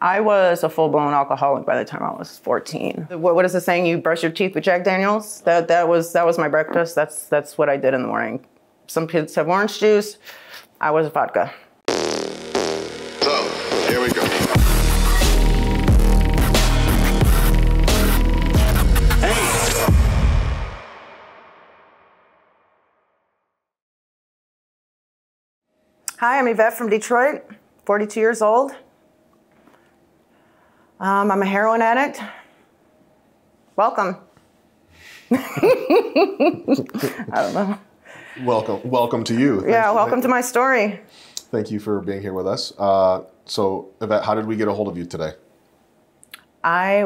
I was a full-blown alcoholic by the time I was 14. What is the saying? You brush your teeth with Jack Daniels? That was my breakfast. That's what I did in the morning. Some kids have orange juice. I was vodka. So, here we go. Hi, I'm Yvette from Detroit, 42 years old. I'm a heroin addict. Welcome. I don't know. Welcome to you. Welcome to my story. Thank you for being here with us. So, Yvette, how did we get a hold of you today? I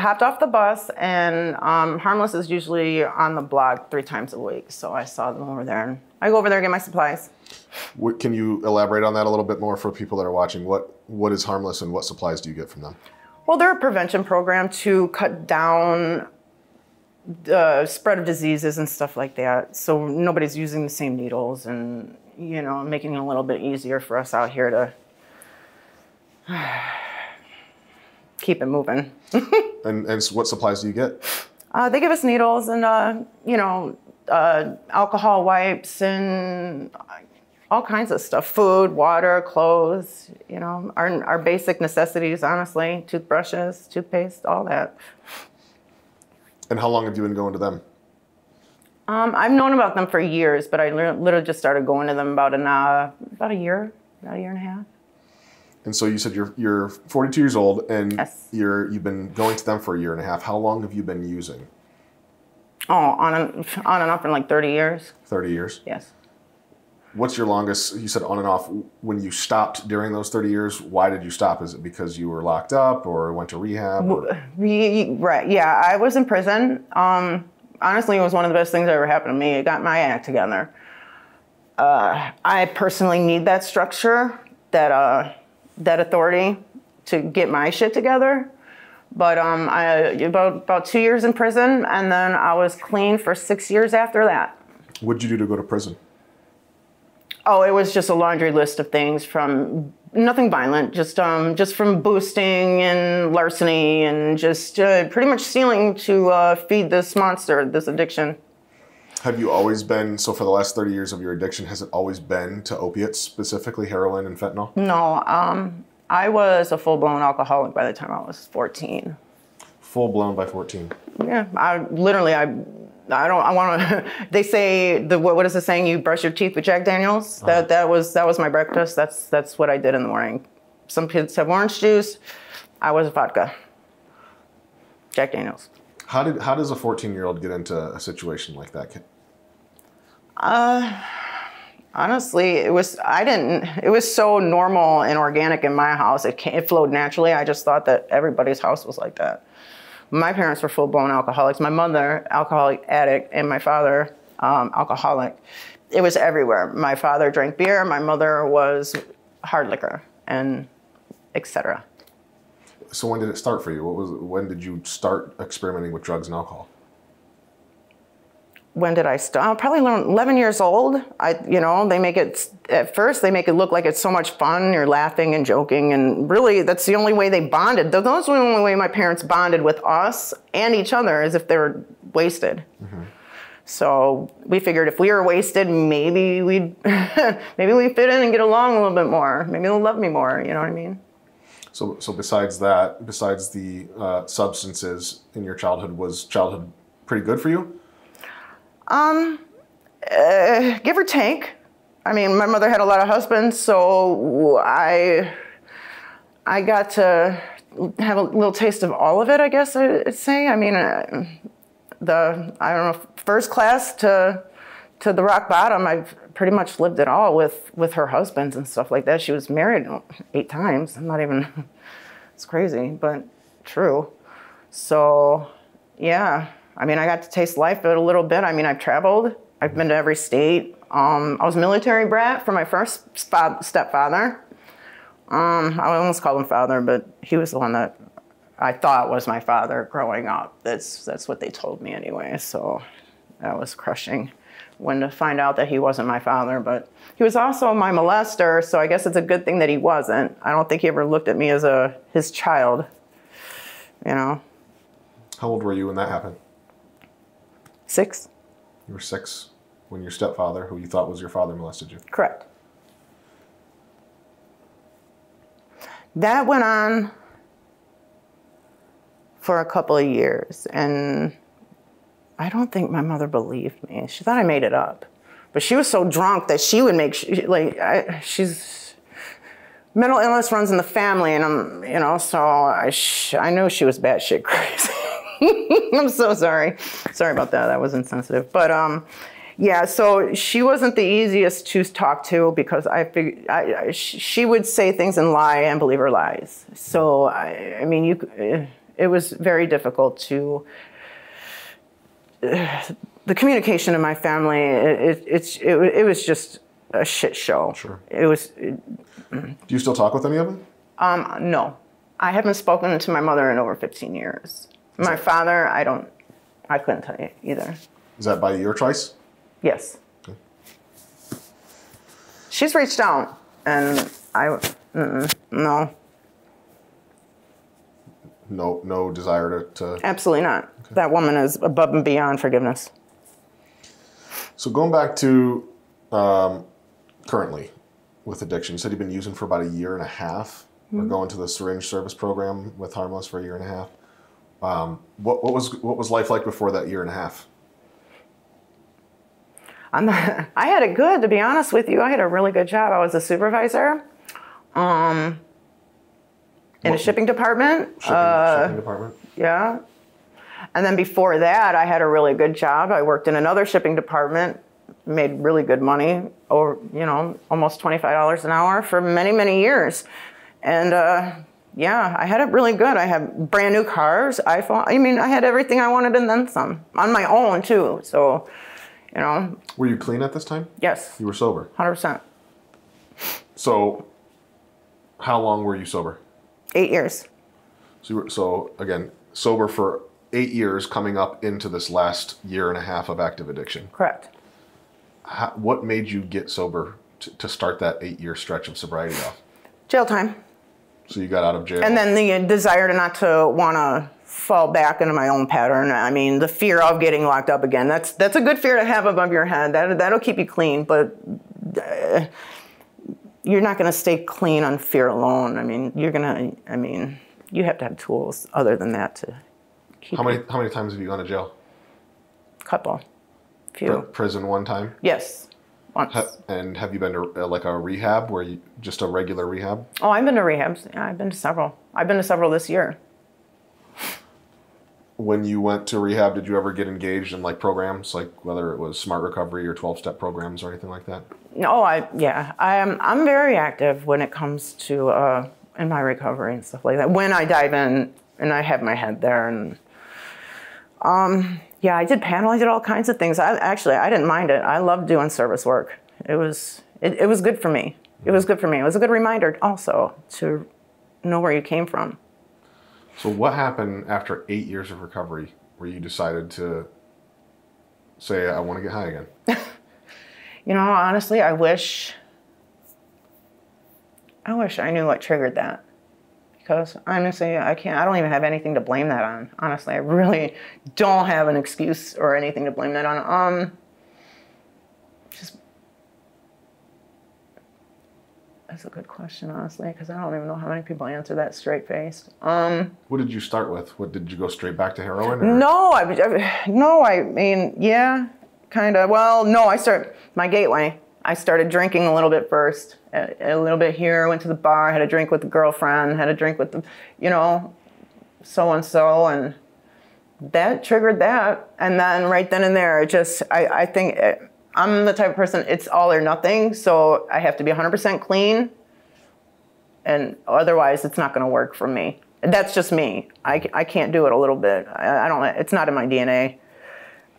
hopped off the bus, and Harmless is usually on the block 3 times a week. So I saw them over there, and I go over there and get my supplies. Can you elaborate on that a little bit more for people that are watching? What is Harmless and what supplies do you get from them? Well, they're a prevention program to cut down the spread of diseases and stuff like that. So nobody's using the same needles, and, you know, making it a little bit easier for us out here to keep it moving. And what supplies do you get? They give us needles and, alcohol wipes and all kinds of stuff. Food, water, clothes, you know, our basic necessities, honestly. Toothbrushes, toothpaste, all that. And how long have you been going to them? I've known about them for years, but I literally just started going to them about a year and a half. And so you said you're 42 years old, and yes. You've been going to them for a year and a half. How long have you been using? Oh, on and off in like 30 years. 30 years? Yes. What's your longest, you said on and off, when you stopped during those 30 years, why did you stop? Is it because you were locked up or went to rehab? Right, yeah, I was in prison. Honestly, it was one of the best things that ever happened to me. It got my act together. I personally need that structure, that authority to get my shit together. But about 2 years in prison, and then I was clean for 6 years after that. What'd you do to go to prison? Oh, it was just a laundry list of things, from nothing violent, just from boosting and larceny and just pretty much stealing to feed this monster, this addiction. Have you always been, so for the last 30 years of your addiction, has it always been to opiates, specifically heroin and fentanyl? No, I was a full-blown alcoholic by the time I was 14. Full-blown by 14? Yeah, I want to, they say, what is the saying? You brush your teeth with Jack Daniels? That was my breakfast. That's what I did in the morning. Some kids have orange juice. I was vodka. Jack Daniels. How does a 14-year-old get into a situation like that? Honestly, it was so normal and organic in my house. It flowed naturally. I just thought that everybody's house was like that. My parents were full-blown alcoholics. My mother, alcoholic addict, and my father, alcoholic. It was everywhere. My father drank beer. My mother was hard liquor, and etc. So when did it start for you? When did you start experimenting with drugs and alcohol? When did I start? Probably 11 years old. They make it, at first they make it look like it's so much fun. You're laughing and joking, and really that's the only way they bonded. That's the only way my parents bonded with us and each other, is if they were wasted. Mm-hmm. So we figured if we were wasted, maybe we'd fit in and get along a little bit more. Maybe they'll love me more, you know what I mean? So besides the substances in your childhood, was childhood pretty good for you? Give or take. I mean, my mother had a lot of husbands, so I got to have a little taste of all of it, I guess I'd say. I mean, I don't know, first class to the rock bottom, I've pretty much lived it all with her husbands and stuff like that. She was married 8 times. I'm not even, it's crazy, but true. So, yeah. I mean, I got to taste life a little bit. I mean, I've traveled. I've been to every state. I was a military brat for my first stepfather. I almost called him father, but he was the one that I thought was my father growing up. That's what they told me anyway, so that was crushing. when to find out that he wasn't my father. But he was also my molester, so I guess it's a good thing that he wasn't. I don't think he ever looked at me as his child, you know. How old were you when that happened? 6. You were 6 when your stepfather, who you thought was your father, molested you. Correct. That went on for a couple of years, and I don't think my mother believed me. She thought I made it up, but she was so drunk that she would make she's mental illness runs in the family, and so I knew she was batshit crazy. I'm so sorry. Sorry about that. That was insensitive, but yeah. So she wasn't the easiest to talk to because I figured she would say things and lie and believe her lies. So I mean, it was very difficult to. The communication in my family, it was just a shit show. Sure. It was. Do you still talk with any of them? No, I haven't spoken to my mother in over 15 years. My father, I couldn't tell you either. Is that by your choice? Yes. Okay. She's reached out, and no. No desire to... Absolutely not. Okay. That woman is above and beyond forgiveness. So going back to currently with addiction, you said you've been using for about 1.5 years. We're going to the syringe service program with Harmless for 1.5 years. What was life like before that 1.5 years? I had it good, to be honest with you. I had a really good job. I was a supervisor. In a shipping department. Shipping department? Yeah. And then before that, I had a really good job. I worked in another shipping department, made really good money, or almost $25 an hour for many, many years. And yeah, I had it really good. I had brand new cars, iPhone. I mean, I had everything I wanted and then some on my own too. So, Were you clean at this time? Yes. You were sober? 100%. So, how long were you sober? 8 years. So again, sober for 8 years, coming up into this last 1.5 years of active addiction. Correct. What made you get sober to start that 8-year stretch of sobriety off? Jail time. So you got out of jail. And then the desire not to want to fall back into my own pattern. I mean, the fear of getting locked up again. That's a good fear to have above your head. That'll keep you clean, but you're not going to stay clean on fear alone. I mean, you have to have tools other than that to keep. How many times have you gone to jail? Couple. Few. Prison one time? Yes. Once. And have you been to like a rehab, just a regular rehab? Oh, I've been to rehabs. Yeah, I've been to several. I've been to several this year. When you went to rehab, did you ever get engaged in like programs, like whether it was Smart Recovery or 12-step programs or anything like that? No, I'm very active when it comes to in my recovery and stuff like that. When I dive in and I have my head there, and yeah, I did panel. I did all kinds of things. I didn't mind it. I loved doing service work. It was good for me. It was good for me. It was a good reminder also to know where you came from. So what happened after 8 years of recovery where you decided to say, I want to get high again? Honestly, I wish I knew what triggered that. Because honestly, I don't even have anything to blame that on. Honestly, I really don't have an excuse or anything to blame that on. That's a good question, honestly, because I don't even know how many people answer that straight-faced. What did you start with? What, did you go straight back to heroin? Or? No, I mean, yeah, kind of. Well, no, my gateway. I started drinking a little bit first, a little bit here, went to the bar, had a drink with a girlfriend, had a drink with the, so-and-so, and that triggered that. And then right then and there, I think I'm the type of person, it's all or nothing, so I have to be 100% clean, and otherwise it's not going to work for me. That's just me. I can't do it a little bit. It's not in my DNA.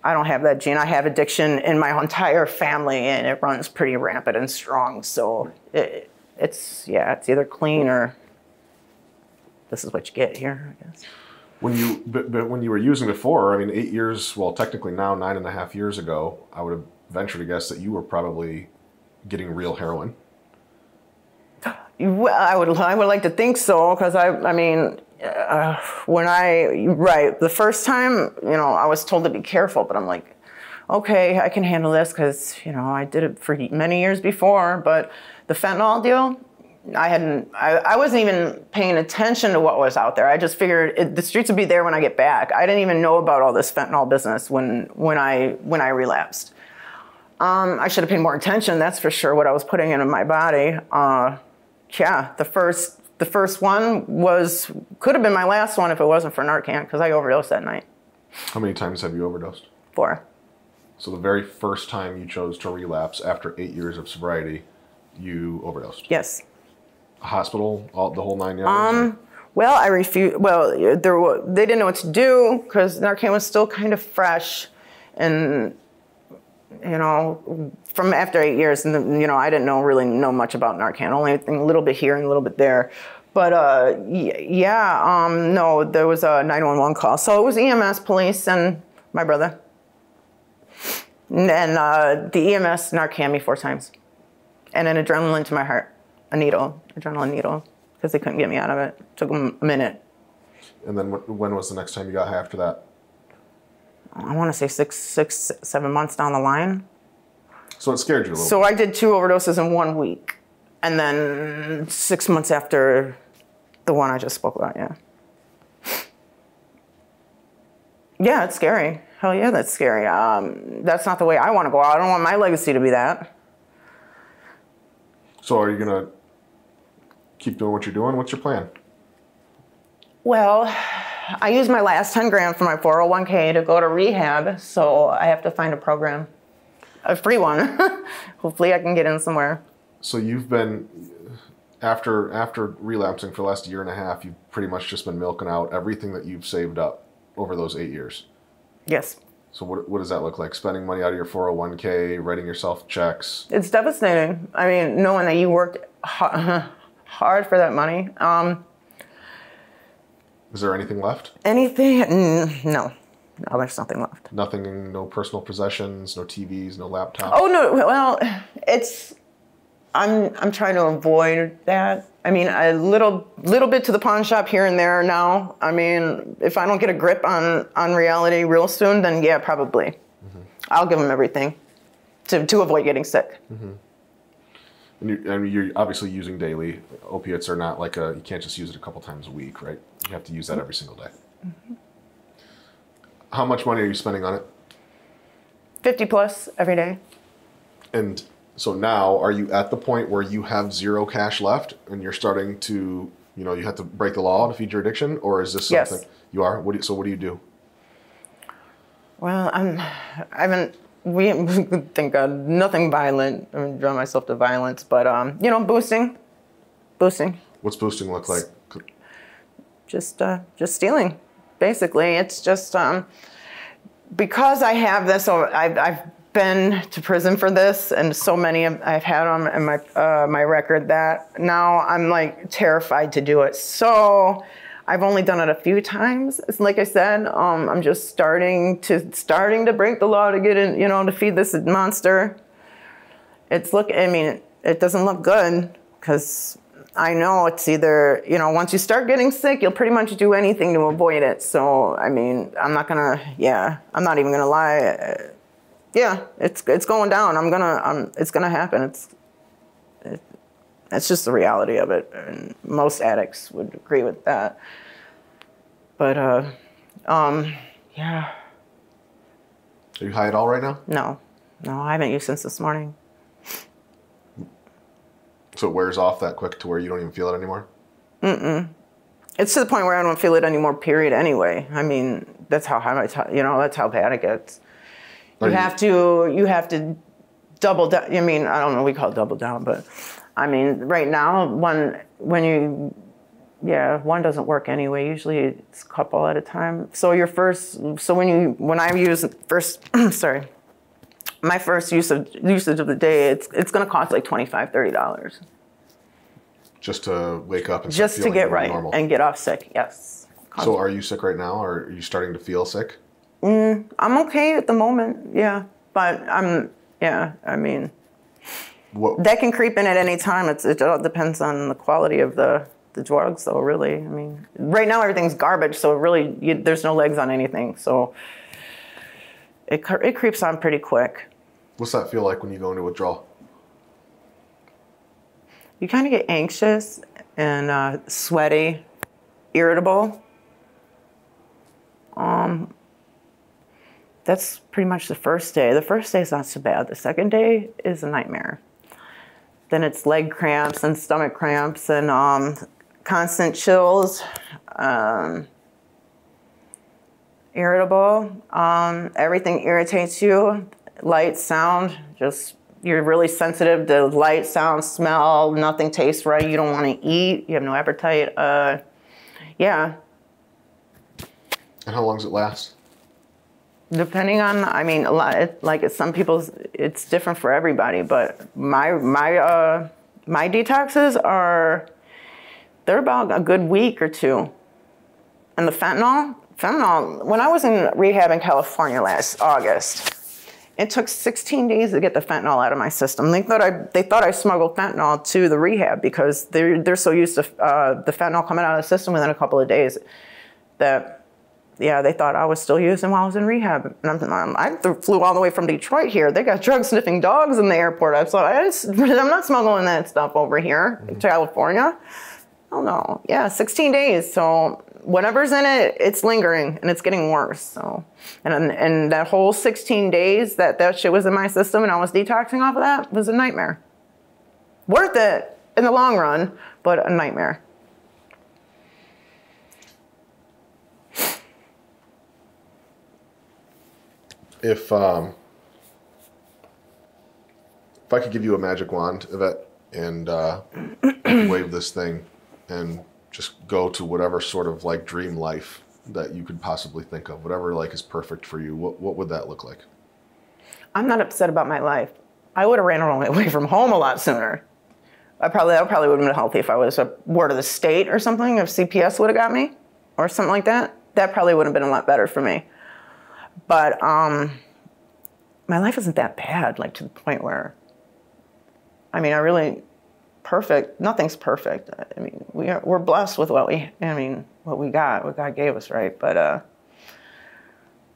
I don't have that gene. I have addiction in my entire family, and it runs pretty rampant and strong. So it's either clean or this is what you get here, I guess. But when you were using before, I mean, 8 years, well, technically now 9.5 years ago, I would have venture to guess that you were probably getting real heroin. Well, I would like to think so, because I mean, the first time, you know, I was told to be careful, but I'm like, okay, I can handle this because, you know, I did it for many years before. But the fentanyl deal, I wasn't even paying attention to what was out there. I just figured the streets would be there when I get back. I didn't even know about all this fentanyl business when I relapsed. I should have paid more attention, that's for sure, what I was putting into my body. Yeah, the first one could have been my last one if it wasn't for Narcan, because I overdosed that night. How many times have you overdosed? 4. So the very first time you chose to relapse after 8 years of sobriety, you overdosed? Yes. Hospital, the whole 9 yards? Well, I refused. Well, they didn't know what to do because Narcan was still kind of fresh, and you know, from after 8 years, and you know, I didn't really know much about Narcan. Only a little bit here and a little bit there. But yeah, no, there was a 911 call, so it was EMS, police, and my brother. And the EMS Narcan me 4 times, and an adrenaline to my heart, adrenaline needle, because they couldn't get me out of it. It took them a minute. And then when was the next time you got high after that? I want to say 7 months down the line. So it scared you a little bit. So I did 2 overdoses in 1 week. And then 6 months after the one I just spoke about, yeah. Yeah, it's scary. Hell yeah, that's scary. That's not the way I want to go out. I don't want my legacy to be that. So are you going to keep doing what you're doing? What's your plan? Well, I used my last 10 grand for my 401k to go to rehab, so I have to find a program, a free one. Hopefully I can get in somewhere. So you've been, after relapsing for the last 1.5 years, you've pretty much just been milking out everything that you've saved up over those 8 years. Yes. So what does that look like? Spending money out of your 401k, writing yourself checks? It's devastating. I mean, knowing that you worked hard for that money. Is there anything left? Anything? No. No, there's nothing left. Nothing, no personal possessions, no TVs, no laptops? Oh, no. Well, I'm trying to avoid that. I mean, a little bit to the pawn shop here and there now. I mean, if I don't get a grip on reality real soon, then yeah, probably. Mm-hmm. I'll give them everything to avoid getting sick. Mm-hmm. And you're obviously using daily. Opiates are not like you can't just use it a couple times a week, right? You have to use that every single day. Mm-hmm. How much money are you spending on it? 50 plus every day. And so now, are you at the point where you have 0 cash left and you're starting to, you know, you have to break the law to feed your addiction? Or is this something? Yes. You are? So what do you do? Well, thank God, nothing violent. I mean, draw myself to violence, but, you know, boosting. What's boosting look like? Just stealing, basically. It's just, because I have this, so I've been to prison for this, and so many I've had on in my record that now I'm like terrified to do it. So I've only done it a few times. It's like I said, I'm just starting to break the law to get in, you know, to feed this monster. I mean, it doesn't look good, because I know it's either, you know, once you start getting sick, you'll pretty much do anything to avoid it. So I mean, I'm not even gonna lie. Yeah, it's going down. It's gonna happen. It's just the reality of it, and most addicts would agree with that. But yeah. Are you high at all right now? No, I haven't used since this morning. So it wears off that quick to where you don't even feel it anymore? It's to the point where I don't feel it anymore. Period. Anyway, I mean, that's how that's how bad it gets. You have to double down. I mean, I don't know, we call it double down, but I mean, right now, one doesn't work anyway. Usually it's a couple at a time. So when I use first, sorry, my first usage of the day, it's going to cost like $25, $30. Just to wake up and just to get right normal. And get off sick. Yes. So are you sick right now, or are you starting to feel sick? I'm okay at the moment, yeah. But Yeah, I mean, What? that can creep in at any time. It all depends on the quality of the drugs, though, really. I mean, right now everything's garbage, so really there's no legs on anything. So it creeps on pretty quick. What's that feel like when you go into withdrawal? You kind of get anxious and sweaty, irritable. That's pretty much the first day. The first day is not so bad. The second day is a nightmare. Then it's leg cramps and stomach cramps and constant chills, irritable. Everything irritates you. Light, sound, just you're really sensitive to light, sound, smell. Nothing tastes right. You don't want to eat. You have no appetite. Yeah. And how long does it last? Depending on, I mean, a lot. Like some people's, it's different for everybody. But my detoxes they're about a good week or two. And the fentanyl. When I was in rehab in California last August, it took 16 days to get the fentanyl out of my system. They thought I smuggled fentanyl to the rehab because they're so used to the fentanyl coming out of the system within a couple of days that. Yeah, they thought I was still using while I was in rehab. And I flew all the way from Detroit here. They got drug-sniffing dogs in the airport. I thought, I'm not smuggling that stuff over here to California. Oh, no. Yeah, 16 days. So whatever's in it, it's lingering, and it's getting worse. So, and that whole 16 days that shit was in my system and I was detoxing off of that was a nightmare. Worth it in the long run, but a nightmare. If I could give you a magic wand, Yvette, and wave this thing and just go to whatever sort of like dream life that you could possibly think of, whatever like is perfect for you, what would that look like? I'm not upset about my life. I would have ran away from home a lot sooner. That probably would have been healthy if I was a ward of the state or something, if CPS would have got me or something like that. That probably would have been a lot better for me. But my life isn't that bad, like to the point where, I mean, nothing's perfect. I mean, we're blessed with what we got, what God gave us, right? But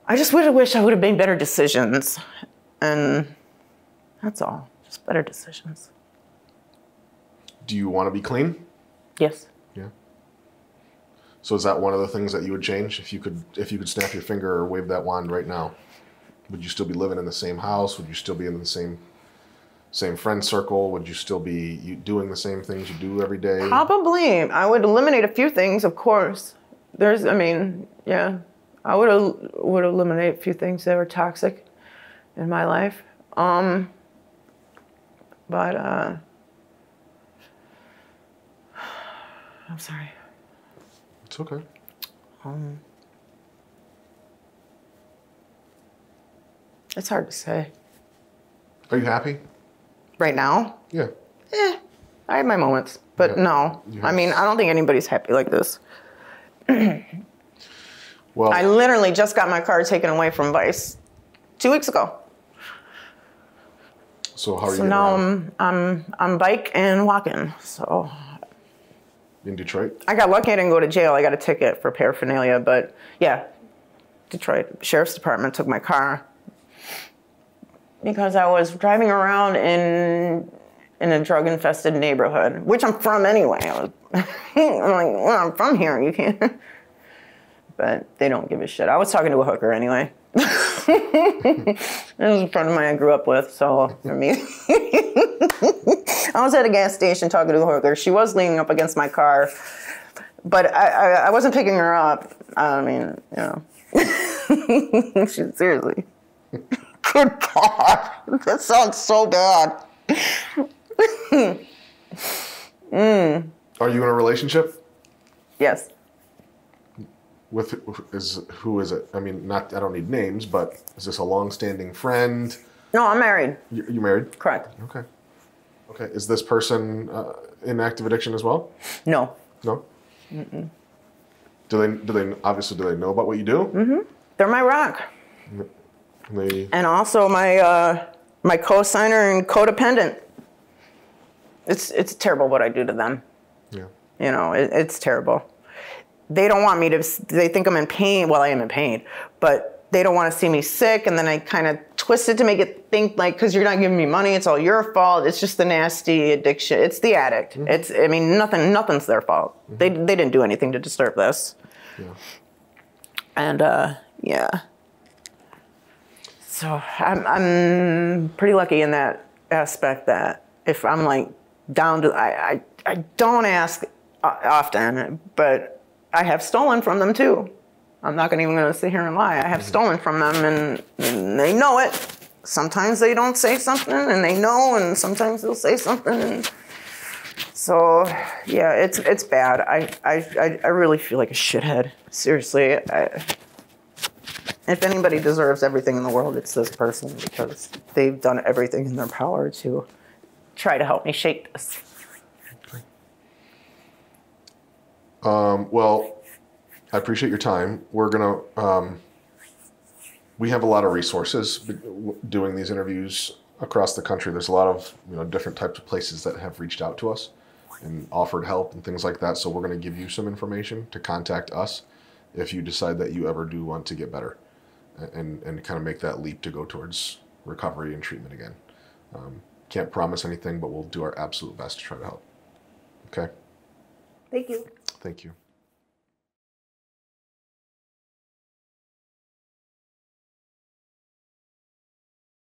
I just would have wished I would have made better decisions. And that's all, just better decisions. Do you want to be clean? Yes. Yeah. So is that one of the things that you would change if you could snap your finger or wave that wand right now? Would you still be living in the same house? Would you still be in the same friend circle? Would you still be doing the same things you do every day? Probably. I would eliminate a few things, of course. Yeah. I would eliminate a few things that were toxic in my life. But I'm sorry. It's okay. It's hard to say. Are you happy? Right now? Yeah. I have my moments, but Yeah. no. I mean, I don't think anybody's happy like this. Well, I literally just got my car taken away from Vice 2 weeks ago. So how are you? So now I'm bike and walking. So in Detroit? I got lucky I didn't go to jail. I got a ticket for paraphernalia, but yeah, Detroit Sheriff's Department took my car because I was driving around in a drug-infested neighborhood, which I'm from anyway. I'm like, well, I'm from here. You can't. But they don't give a shit. I was talking to a hooker anyway. It was a friend of mine I grew up with, so I mean, I was at a gas station talking to a hooker. She was leaning up against my car, but I wasn't picking her up. I mean, seriously. Good God, that sounds so bad. Are you in a relationship? Yes. Who is it? I mean, I don't need names, but is this a long-standing friend? No, I'm married. You married? Correct. Okay. Is this person in active addiction as well? No. No? Mm-mm. Do they know about what you do? Mm-hmm. They're my rock. And also my my co-signer and codependent. It's terrible what I do to them. Yeah. You know, it's terrible. They don't want me to, they think I'm in pain. Well, I am in pain, but they don't want to see me sick. And then I kind of twist it to make it think like, because you're not giving me money, it's all your fault. It's just the nasty addiction. It's the addict. Mm-hmm. I mean, nothing's their fault. Mm-hmm. They didn't do anything to disturb this. Yeah. And, yeah. So I'm pretty lucky in that aspect that if I'm like down to, I don't ask often, but I have stolen from them too. I'm not even going to sit here and lie. I have stolen from them and they know it. Sometimes they don't say something and they know, and sometimes they'll say something. And so, yeah, it's bad. I really feel like a shithead. Seriously. If anybody deserves everything in the world, it's this person, because they've done everything in their power to try to help me shake this. Well, I appreciate your time. We're gonna, we have a lot of resources doing these interviews across the country. There's a lot of different types of places that have reached out to us and offered help and things like that. So we're gonna give you some information to contact us if you decide that you ever do want to get better and kind of make that leap to go towards recovery and treatment again. Can't promise anything, but we'll do our absolute best to try to help. Okay? Thank you. Thank you.